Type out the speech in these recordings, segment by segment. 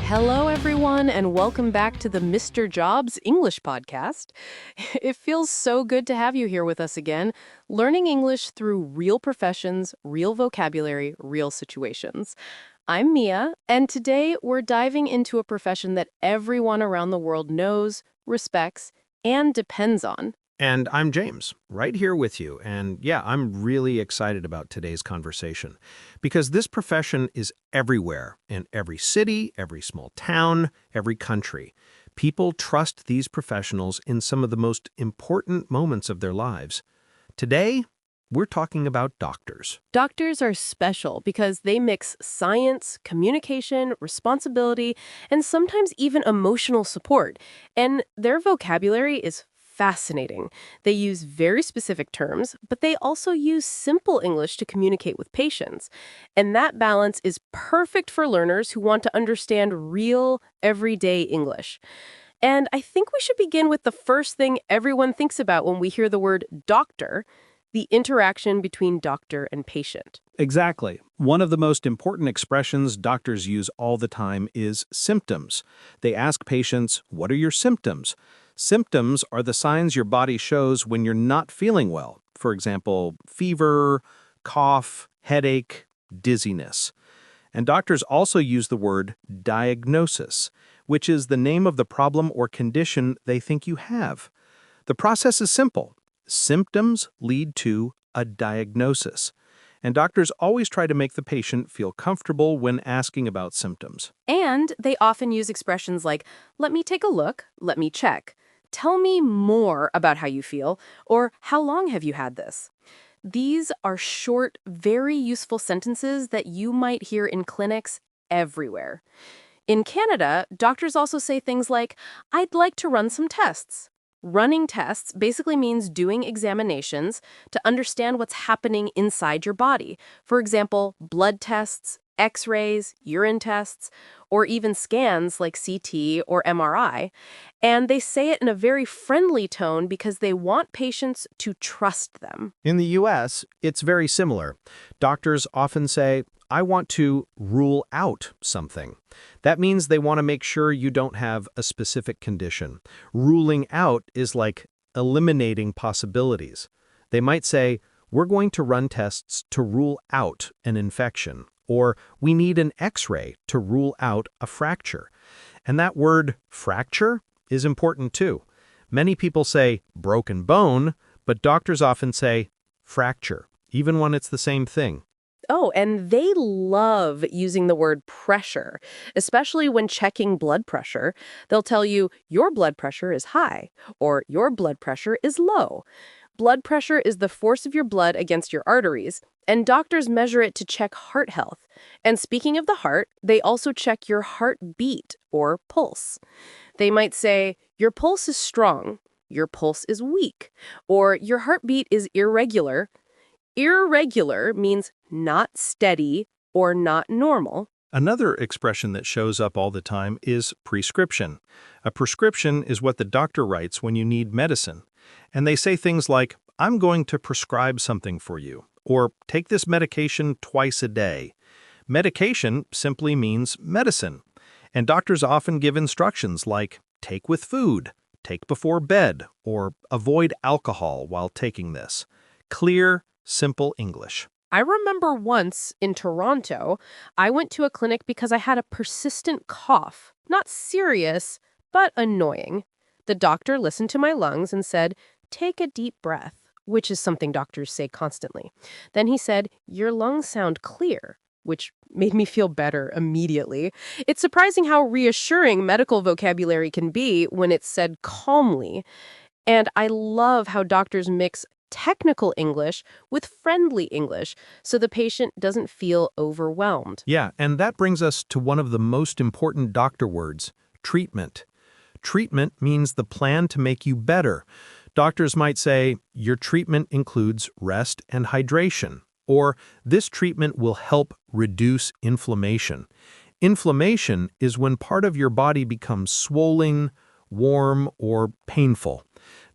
Hello, everyone, and welcome back to the Mr. Jobs English podcast. It feels so good to have you here with us again, learning English through real professions, real vocabulary, real situations. I'm Mia, and today we're diving into a profession that everyone around the world knows, respects, and depends on. And I'm James, right here with you. And yeah, I'm really excited about today's conversation because this profession is everywhere in every city, every small town, every country. People trust these professionals in some of the most important moments of their lives. Today, we're talking about doctors. Doctors are special because they mix science, communication, responsibility, and sometimes even emotional support. And their vocabulary is fascinating. They use very specific terms, but they also use simple English to communicate with patients. And that balance is perfect for learners who want to understand real, everyday English. And I think we should begin with the first thing everyone thinks about when we hear the word doctor, the interaction between doctor and patient. Exactly. One of the most important expressions doctors use all the time is symptoms. They ask patients, "What are your symptoms?" Symptoms are the signs your body shows when you're not feeling well. For example, fever, cough, headache, dizziness. And doctors also use the word diagnosis, which is the name of the problem or condition they think you have. The process is simple. Symptoms lead to a diagnosis. And doctors always try to make the patient feel comfortable when asking about symptoms. And they often use expressions like, let me take a look, let me check. Tell me more about how you feel, or how long have you had this? These are short, very useful sentences that you might hear in clinics everywhere. In Canada, doctors also say things like, I'd like to run some tests. Running tests basically means doing examinations to understand what's happening inside your body. For example, blood tests, x-rays, urine tests, or even scans like CT or MRI. And they say it in a very friendly tone because they want patients to trust them. In the US, it's very similar. Doctors often say, I want to rule out something. That means they want to make sure you don't have a specific condition. Ruling out is like eliminating possibilities. They might say, we're going to run tests to rule out an infection, or we need an X-ray to rule out a fracture. And that word fracture is important too. Many people say broken bone, but doctors often say fracture, even when it's the same thing. Oh, and they love using the word pressure, especially when checking blood pressure. They'll tell you your blood pressure is high or your blood pressure is low. Blood pressure is the force of your blood against your arteries, and doctors measure it to check heart health. And speaking of the heart, they also check your heartbeat or pulse. They might say, your pulse is strong, your pulse is weak, or your heartbeat is irregular. Irregular means not steady or not normal. Another expression that shows up all the time is prescription. A prescription is what the doctor writes when you need medicine. And they say things like, I'm going to prescribe something for you, or take this medication twice a day. Medication simply means medicine. And doctors often give instructions like, take with food, take before bed, or avoid alcohol while taking this. Clear, simple English. I remember once in Toronto, I went to a clinic because I had a persistent cough. Not serious, but annoying. The doctor listened to my lungs and said, take a deep breath, which is something doctors say constantly. Then he said, your lungs sound clear, which made me feel better immediately. It's surprising how reassuring medical vocabulary can be when it's said calmly. And I love how doctors mix technical English with friendly English so the patient doesn't feel overwhelmed. Yeah, and that brings us to one of the most important doctor words, treatment. Treatment means the plan to make you better. Doctors might say, your treatment includes rest and hydration, or this treatment will help reduce inflammation. Inflammation is when part of your body becomes swollen, warm, or painful.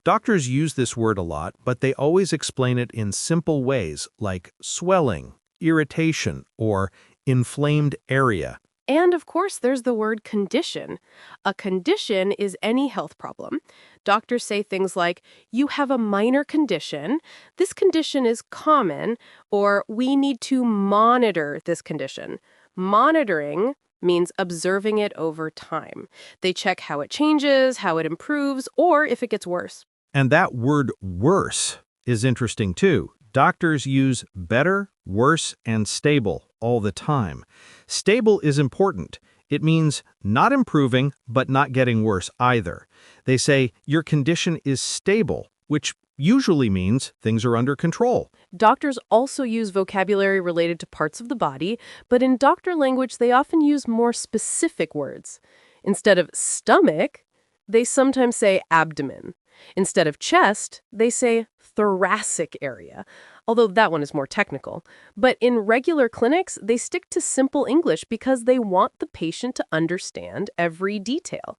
Doctors use this word a lot, but they always explain it in simple ways like swelling, irritation, or inflamed area. And of course, there's the word condition. A condition is any health problem. Doctors say things like, you have a minor condition, this condition is common, or we need to monitor this condition. Monitoring means observing it over time. They check how it changes, how it improves, or if it gets worse. And that word worse is interesting too. Doctors use better, worse, and stable all the time. Stable is important. It means not improving, but not getting worse either. They say your condition is stable, which usually means things are under control. Doctors also use vocabulary related to parts of the body, but in doctor language, they often use more specific words. Instead of stomach, they sometimes say abdomen. Instead of chest, they say thoracic area, although that one is more technical. But in regular clinics, they stick to simple English because they want the patient to understand every detail.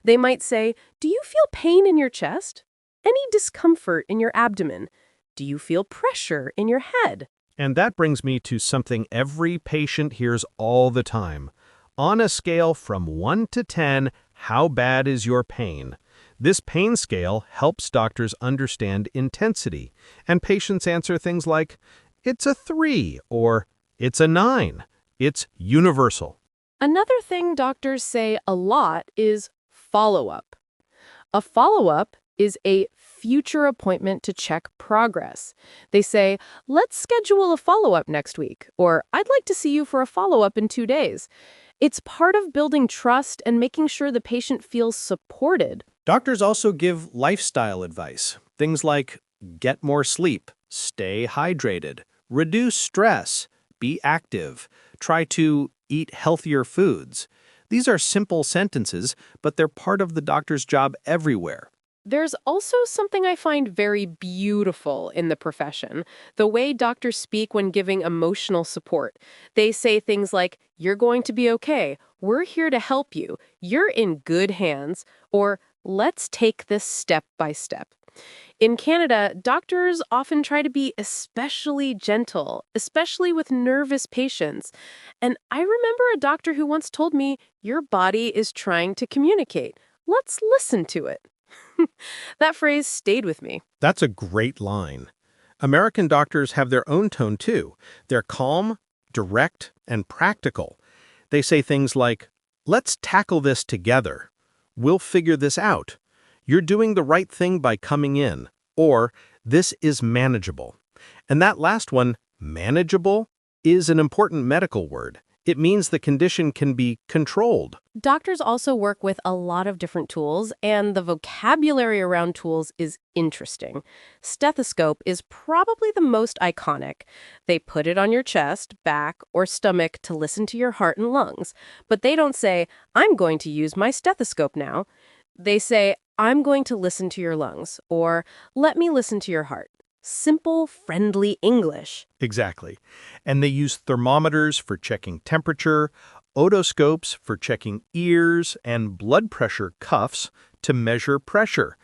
They might say, do you feel pain in your chest? Any discomfort in your abdomen? Do you feel pressure in your head? And that brings me to something every patient hears all the time. On a scale from 1 to 10, how bad is your pain? This pain scale helps doctors understand intensity, and patients answer things like, it's a 3 or it's a 9. It's universal. Another thing doctors say a lot is follow-up. A follow-up is a future appointment to check progress. They say, let's schedule a follow-up next week, or I'd like to see you for a follow-up in 2 days. It's part of building trust and making sure the patient feels supported. Doctors also give lifestyle advice. Things like get more sleep, stay hydrated, reduce stress, be active, try to eat healthier foods. These are simple sentences, but they're part of the doctor's job everywhere. There's also something I find very beautiful in the profession, the way doctors speak when giving emotional support. They say things like, you're going to be okay, we're here to help you, you're in good hands, or let's take this step by step. In Canada, doctors often try to be especially gentle, especially with nervous patients. And I remember a doctor who once told me, your body is trying to communicate. Let's listen to it. That phrase stayed with me. That's a great line. American doctors have their own tone too. They're calm, direct, and practical. They say things like, let's tackle this together. We'll figure this out. You're doing the right thing by coming in. Or, this is manageable. And that last one, manageable, is an important medical word. It means the condition can be controlled. Doctors also work with a lot of different tools, and the vocabulary around tools is interesting. Stethoscope is probably the most iconic. They put it on your chest, back, or stomach to listen to your heart and lungs. But they don't say, I'm going to use my stethoscope now. They say, I'm going to listen to your lungs, or let me listen to your heart. Simple, friendly English. Exactly. And they use thermometers for checking temperature, otoscopes for checking ears, and blood pressure cuffs to measure pressure.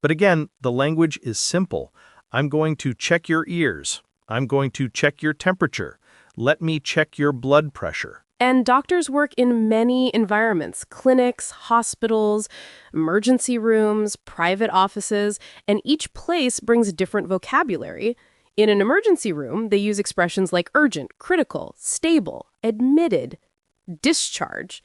But again, the language is simple. I'm going to check your ears. I'm going to check your temperature. Let me check your blood pressure. And doctors work in many environments, clinics, hospitals, emergency rooms, private offices, and each place brings different vocabulary. In an emergency room, they use expressions like urgent, critical, stable, admitted, discharge.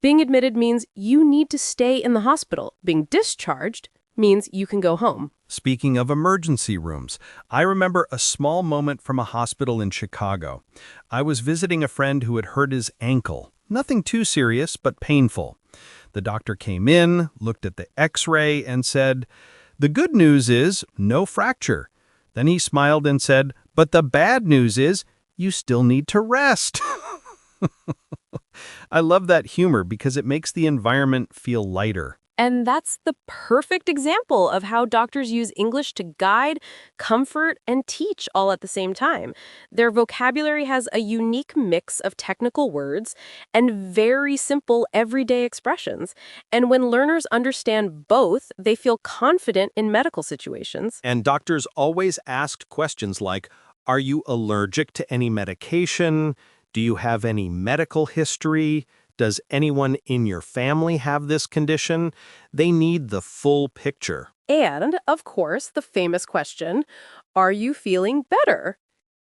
Being admitted means you need to stay in the hospital. Being discharged means you can go home. Speaking of emergency rooms, I remember a small moment from a hospital in Chicago. I was visiting a friend who had hurt his ankle. Nothing too serious, but painful. The doctor came in, looked at the x-ray, and said, "The good news is no fracture." Then he smiled and said, "But the bad news is you still need to rest." I love that humor because it makes the environment feel lighter. And that's the perfect example of how doctors use English to guide, comfort, and teach all at the same time. Their vocabulary has a unique mix of technical words and very simple everyday expressions. And when learners understand both, they feel confident in medical situations. And doctors always asked questions like, are you allergic to any medication? Do you have any medical history? Does anyone in your family have this condition? They need the full picture. And, of course, the famous question, are you feeling better?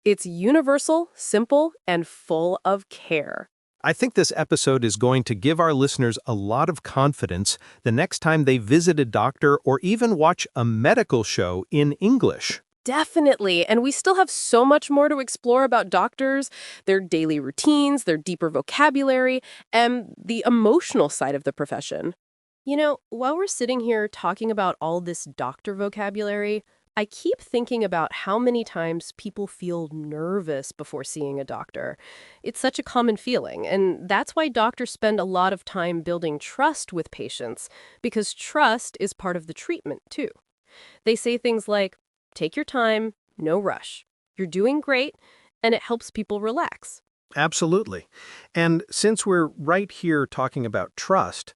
It's universal, simple, and full of care. I think this episode is going to give our listeners a lot of confidence the next time they visit a doctor or even watch a medical show in English. Definitely. And we still have so much more to explore about doctors, their daily routines, their deeper vocabulary, and the emotional side of the profession. You know, while we're sitting here talking about all this doctor vocabulary, I keep thinking about how many times people feel nervous before seeing a doctor. It's such a common feeling, and that's why doctors spend a lot of time building trust with patients, because trust is part of the treatment, too. They say things like, take your time, no rush. You're doing great, and it helps people relax. Absolutely. And since we're right here talking about trust,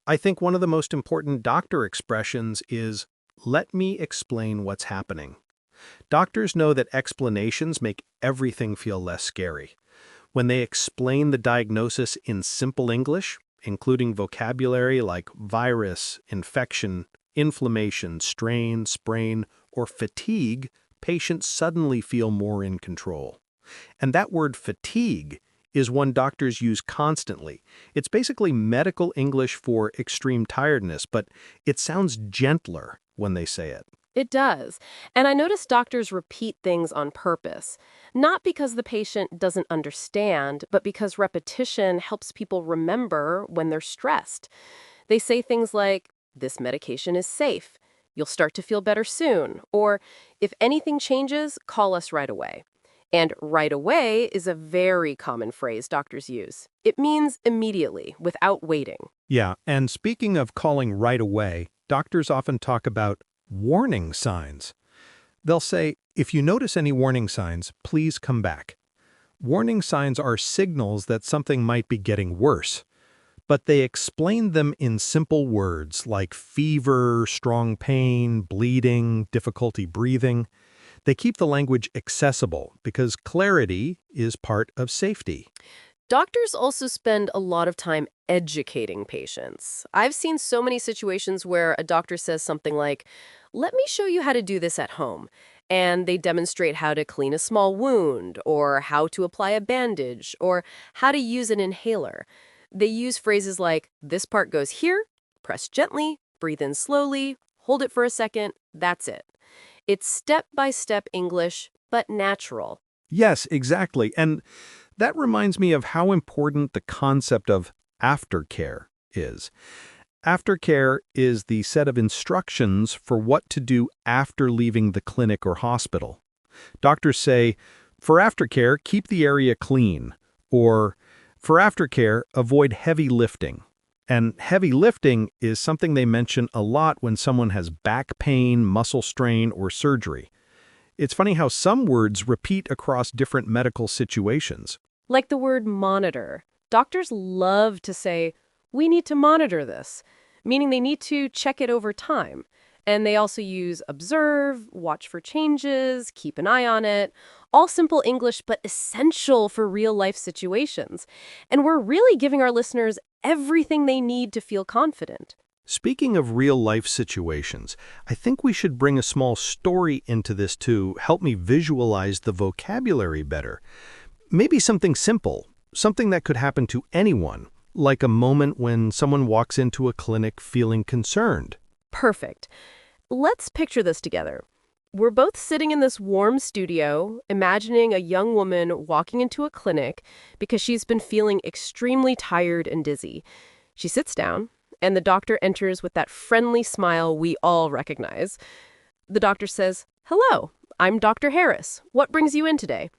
I think one of the most important doctor expressions is, let me explain what's happening. Doctors know that explanations make everything feel less scary. When they explain the diagnosis in simple English, including vocabulary like virus, infection, inflammation, strain, sprain, or fatigue, patients suddenly feel more in control. And that word fatigue is one doctors use constantly. It's basically medical English for extreme tiredness, but it sounds gentler when they say it. It does. And I notice doctors repeat things on purpose, not because the patient doesn't understand, but because repetition helps people remember when they're stressed. They say things like, this medication is safe. You'll start to feel better soon. Or, if anything changes, call us right away. And right away is a very common phrase doctors use. It means immediately, without waiting. Yeah, and speaking of calling right away, doctors often talk about warning signs. They'll say, if you notice any warning signs, please come back. Warning signs are signals that something might be getting worse, but they explain them in simple words like fever, strong pain, bleeding, difficulty breathing. They keep the language accessible because clarity is part of safety. Doctors also spend a lot of time educating patients. I've seen so many situations where a doctor says something like, let me show you how to do this at home. And they demonstrate how to clean a small wound, or how to apply a bandage, or how to use an inhaler. They use phrases like, this part goes here, press gently, breathe in slowly, hold it for a second, that's it. It's step-by-step English, but natural. Yes, exactly. And that reminds me of how important the concept of aftercare is. Aftercare is the set of instructions for what to do after leaving the clinic or hospital. Doctors say, for aftercare, keep the area clean, or for aftercare, avoid heavy lifting. And heavy lifting is something they mention a lot when someone has back pain, muscle strain, or surgery. It's funny how some words repeat across different medical situations. Like the word monitor. Doctors love to say, we need to monitor this, meaning they need to check it over time. And they also use observe, watch for changes, keep an eye on it. All simple English, but essential for real-life situations. And we're really giving our listeners everything they need to feel confident. Speaking of real-life situations, I think we should bring a small story into this to help me visualize the vocabulary better. Maybe something simple, something that could happen to anyone, like a moment when someone walks into a clinic feeling concerned. Perfect. Let's picture this together. We're both sitting in this warm studio, imagining a young woman walking into a clinic because she's been feeling extremely tired and dizzy. She sits down, and the doctor enters with that friendly smile we all recognize. The doctor says, "Hello, I'm Dr. Harris. What brings you in today?"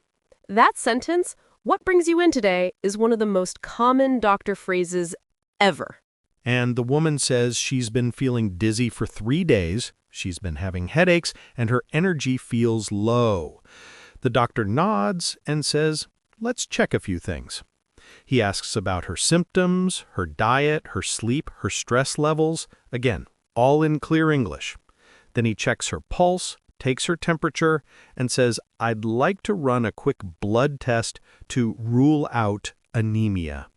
That sentence, "What brings you in today?" is one of the most common doctor phrases ever. And the woman says she's been feeling dizzy for 3 days, she's been having headaches, and her energy feels low. The doctor nods and says, let's check a few things. He asks about her symptoms, her diet, her sleep, her stress levels, again, all in clear English. Then he checks her pulse, takes her temperature, and says, I'd like to run a quick blood test to rule out anemia.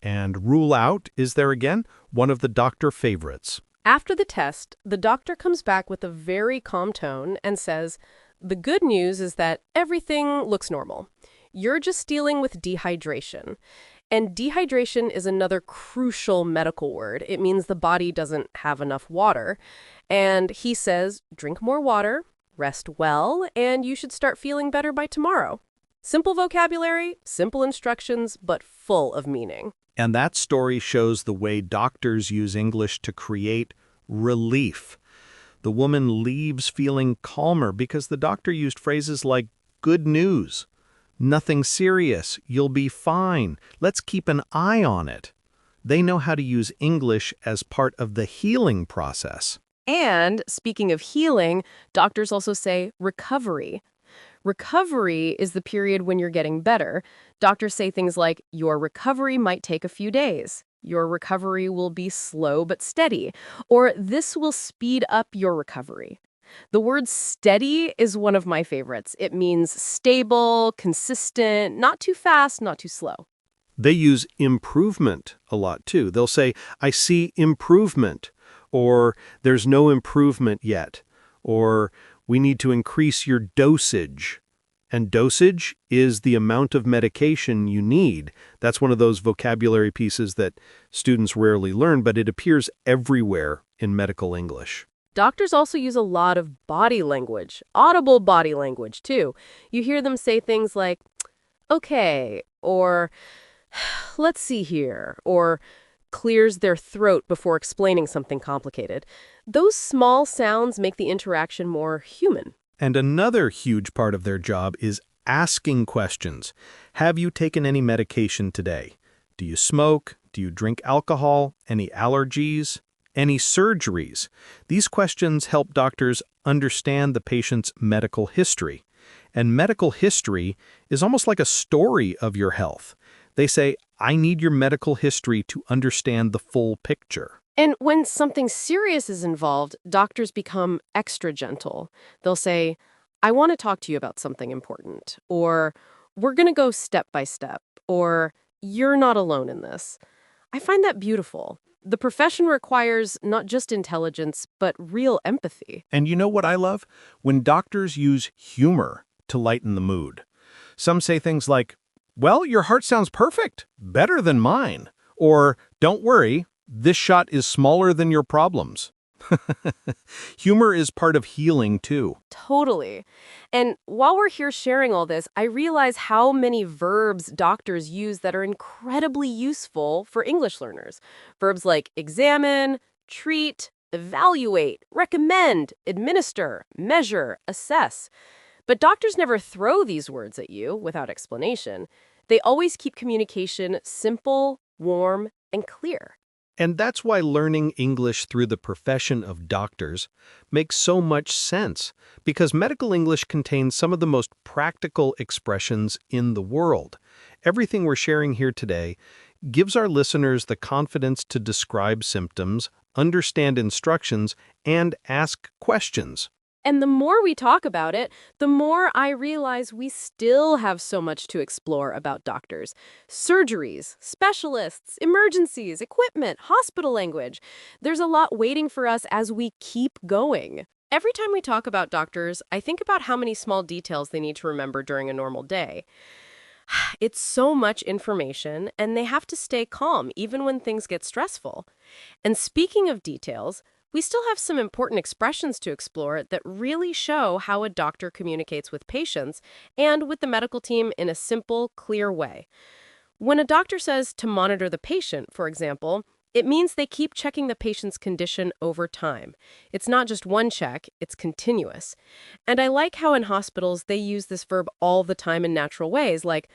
And rule out, is there again, one of the doctor favorites. After the test, the doctor comes back with a very calm tone and says, "The good news is that everything looks normal. You're just dealing with dehydration." And dehydration is another crucial medical word. It means the body doesn't have enough water. And he says, drink more water, rest well, and you should start feeling better by tomorrow. Simple vocabulary, simple instructions, but full of meaning. And that story shows the way doctors use English to create relief. The woman leaves feeling calmer because the doctor used phrases like, good news, nothing serious, you'll be fine, let's keep an eye on it. They know how to use English as part of the healing process. And speaking of healing, doctors also say recovery. Recovery is the period when you're getting better. Doctors say things like, your recovery might take a few days. Your recovery will be slow but steady. Or this will speed up your recovery. The word steady is one of my favorites. It means stable, consistent, not too fast, not too slow. They use improvement a lot too. They'll say, I see improvement, or there's no improvement yet, or we need to increase your dosage. And dosage is the amount of medication you need. That's one of those vocabulary pieces that students rarely learn, but it appears everywhere in medical English. Doctors also use a lot of body language, audible body language too. You hear them say things like, okay, or let's see here, or clears their throat before explaining something complicated. Those small sounds make the interaction more human. And another huge part of their job is asking questions. Have you taken any medication today? Do you smoke? Do you drink alcohol? Any allergies? Any surgeries? These questions help doctors understand the patient's medical history. And medical history is almost like a story of your health. They say, I need your medical history to understand the full picture. And when something serious is involved, doctors become extra gentle. They'll say, I want to talk to you about something important, or we're going to go step by step, or you're not alone in this. I find that beautiful. The profession requires not just intelligence, but real empathy. And you know what I love? When doctors use humor to lighten the mood. Some say things like, well, your heart sounds perfect, better than mine. Or, don't worry, this shot is smaller than your problems. Humor is part of healing, too. Totally. And while we're here sharing all this, I realize how many verbs doctors use that are incredibly useful for English learners. Verbs like examine, treat, evaluate, recommend, administer, measure, assess. But doctors never throw these words at you without explanation. They always keep communication simple, warm, and clear. And that's why learning English through the profession of doctors makes so much sense, because medical English contains some of the most practical expressions in the world. Everything we're sharing here today gives our listeners the confidence to describe symptoms, understand instructions, and ask questions. And the more we talk about it, the more I realize we still have so much to explore about doctors. Surgeries, specialists, emergencies, equipment, hospital language. There's a lot waiting for us as we keep going. Every time we talk about doctors, I think about how many small details they need to remember during a normal day. It's so much information, and they have to stay calm even when things get stressful. And speaking of details, we still have some important expressions to explore that really show how a doctor communicates with patients and with the medical team in a simple, clear way. When a doctor says to monitor the patient, for example, it means they keep checking the patient's condition over time. It's not just one check, it's continuous. And I like how in hospitals they use this verb all the time in natural ways, like,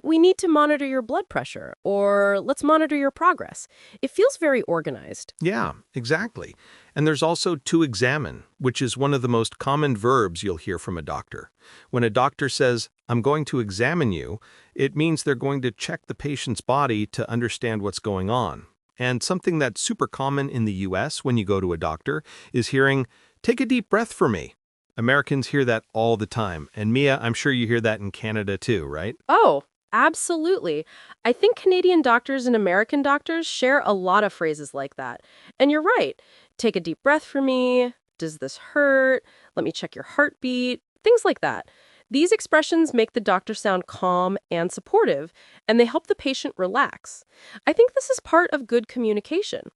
we need to monitor your blood pressure, or let's monitor your progress. It feels very organized. Yeah, exactly. And there's also to examine, which is one of the most common verbs you'll hear from a doctor. When a doctor says, I'm going to examine you, it means they're going to check the patient's body to understand what's going on. And something that's super common in the US when you go to a doctor is hearing, take a deep breath for me. Americans hear that all the time. And Mia, I'm sure you hear that in Canada too, right? Oh, Absolutely. I think Canadian doctors and American doctors share a lot of phrases like that. And you're right. Take a deep breath for me. Does this hurt? Let me check your heartbeat. Things like that. These expressions make the doctor sound calm and supportive, and they help the patient relax. I think this is part of good communication.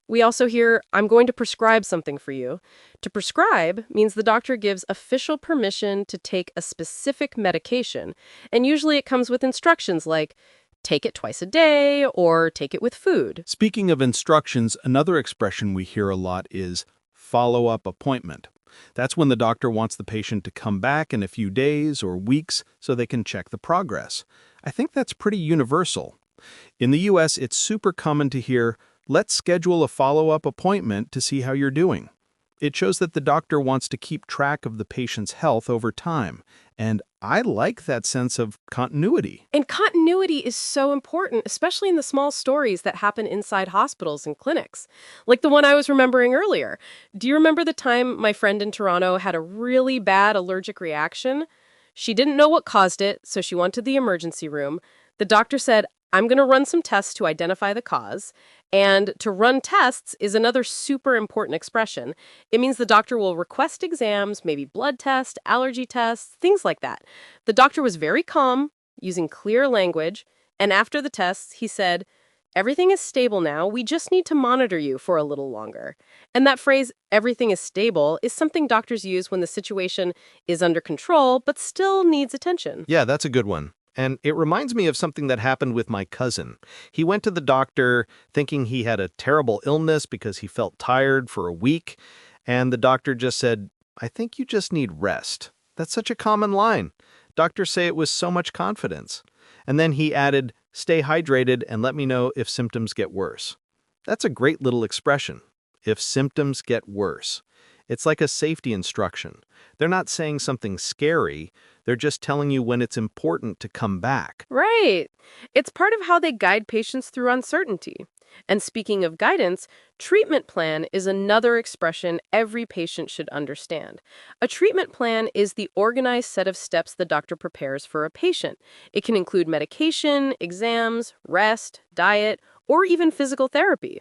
We also hear, I'm going to prescribe something for you. To prescribe means the doctor gives official permission to take a specific medication, and usually it comes with instructions like, take it twice a day or take it with food. Speaking of instructions, another expression we hear a lot is follow-up appointment. That's when the doctor wants the patient to come back in a few days or weeks so they can check the progress. I think that's pretty universal. In the US, it's super common to hear, let's schedule a follow-up appointment to see how you're doing. It shows that the doctor wants to keep track of the patient's health over time, and I like that sense of continuity. And continuity is so important, especially in the small stories that happen inside hospitals and clinics. Like the one I was remembering earlier. Do you remember the time my friend in Toronto had a really bad allergic reaction? She didn't know what caused it, so she went to the emergency room. The doctor said, I'm going to run some tests to identify the cause. And to run tests is another super important expression. It means the doctor will request exams, maybe blood tests, allergy tests, things like that. The doctor was very calm, using clear language, and after the tests, he said, everything is stable now, we just need to monitor you for a little longer. And that phrase, everything is stable, is something doctors use when the situation is under control, but still needs attention. Yeah, that's a good one. And it reminds me of something that happened with my cousin. He went to the doctor thinking he had a terrible illness because he felt tired for a week, and the doctor just said, I think you just need rest. That's such a common line. Doctors say it with so much confidence. And then he added, stay hydrated and let me know if symptoms get worse. That's a great little expression. If symptoms get worse. It's like a safety instruction. They're not saying something scary. They're just telling you when it's important to come back. Right. It's part of how they guide patients through uncertainty. And speaking of guidance, treatment plan is another expression every patient should understand. A treatment plan is the organized set of steps the doctor prepares for a patient. It can include medication, exams, rest, diet, or even physical therapy.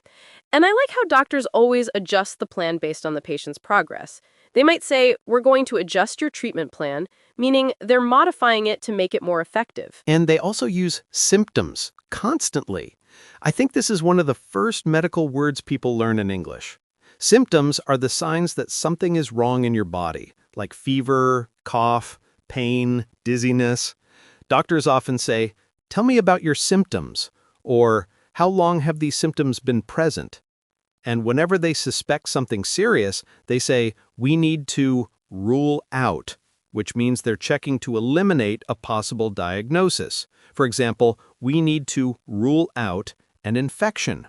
And I like how doctors always adjust the plan based on the patient's progress. They might say, we're going to adjust your treatment plan, meaning they're modifying it to make it more effective. And they also use symptoms constantly. I think this is one of the first medical words people learn in English. Symptoms are the signs that something is wrong in your body, like fever, cough, pain, dizziness. Doctors often say, tell me about your symptoms, or how long have these symptoms been present? And whenever they suspect something serious, they say, we need to rule out, which means they're checking to eliminate a possible diagnosis. For example, we need to rule out an infection.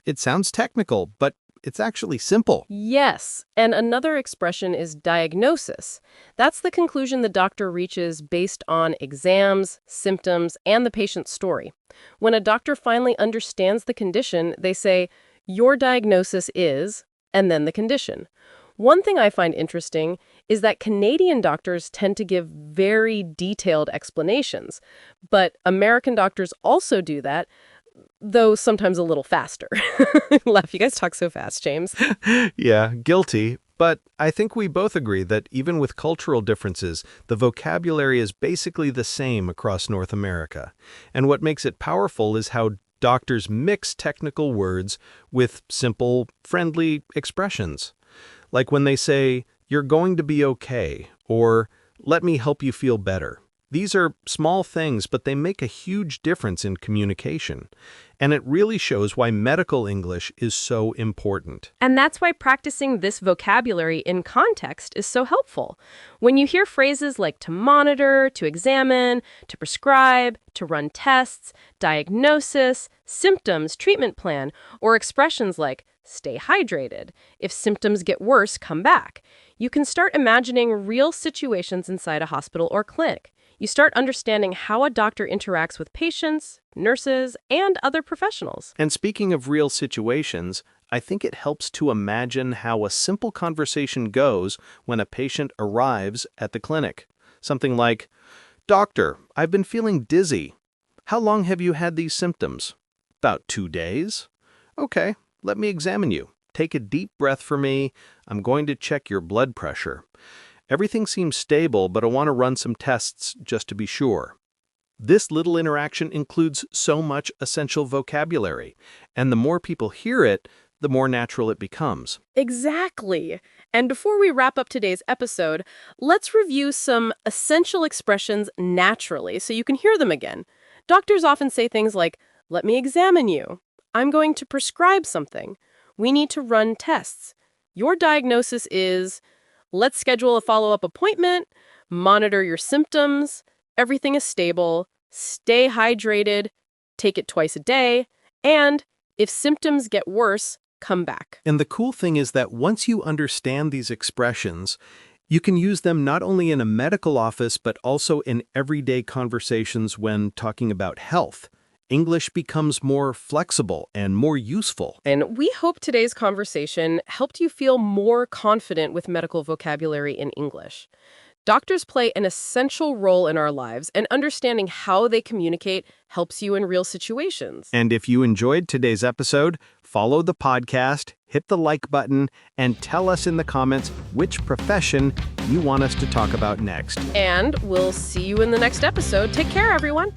It sounds technical, but it's actually simple. Yes, and another expression is diagnosis. That's the conclusion the doctor reaches based on exams, symptoms, and the patient's story. When a doctor finally understands the condition, they say, your diagnosis is, and then the condition. One thing I find interesting is that Canadian doctors tend to give very detailed explanations, but American doctors also do that, though sometimes a little faster. Laugh, you guys talk so fast, James. Yeah, guilty. But I think we both agree that even with cultural differences, the vocabulary is basically the same across North America. And what makes it powerful is how doctors mix technical words with simple, friendly expressions. Like when they say, you're going to be okay, or let me help you feel better. These are small things, but they make a huge difference in communication. And it really shows why medical English is so important. And that's why practicing this vocabulary in context is so helpful. When you hear phrases like to monitor, to examine, to prescribe, to run tests, diagnosis, symptoms, treatment plan, or expressions like stay hydrated, if symptoms get worse, come back, you can start imagining real situations inside a hospital or clinic. You start understanding how a doctor interacts with patients, nurses, and other professionals. And speaking of real situations, I think it helps to imagine how a simple conversation goes when a patient arrives at the clinic. Something like, Doctor, I've been feeling dizzy. How long have you had these symptoms? About 2 days. Okay, let me examine you. Take a deep breath for me. I'm going to check your blood pressure. Everything seems stable, but I want to run some tests just to be sure. This little interaction includes so much essential vocabulary, and the more people hear it, the more natural it becomes. Exactly. And before we wrap up today's episode, let's review some essential expressions naturally so you can hear them again. Doctors often say things like, "Let me examine you." "I'm going to prescribe something." "We need to run tests." Your diagnosis is, "Let's schedule a follow-up appointment," "Monitor your symptoms," "Everything is stable," "Stay hydrated," "Take it twice a day," and "If symptoms get worse, come back." And the cool thing is that once you understand these expressions, you can use them not only in a medical office but also in everyday conversations when talking about health. English becomes more flexible and more useful. And we hope today's conversation helped you feel more confident with medical vocabulary in English. Doctors play an essential role in our lives, and understanding how they communicate helps you in real situations. And if you enjoyed today's episode, follow the podcast, hit the like button, and tell us in the comments which profession you want us to talk about next. And we'll see you in the next episode. Take care, everyone.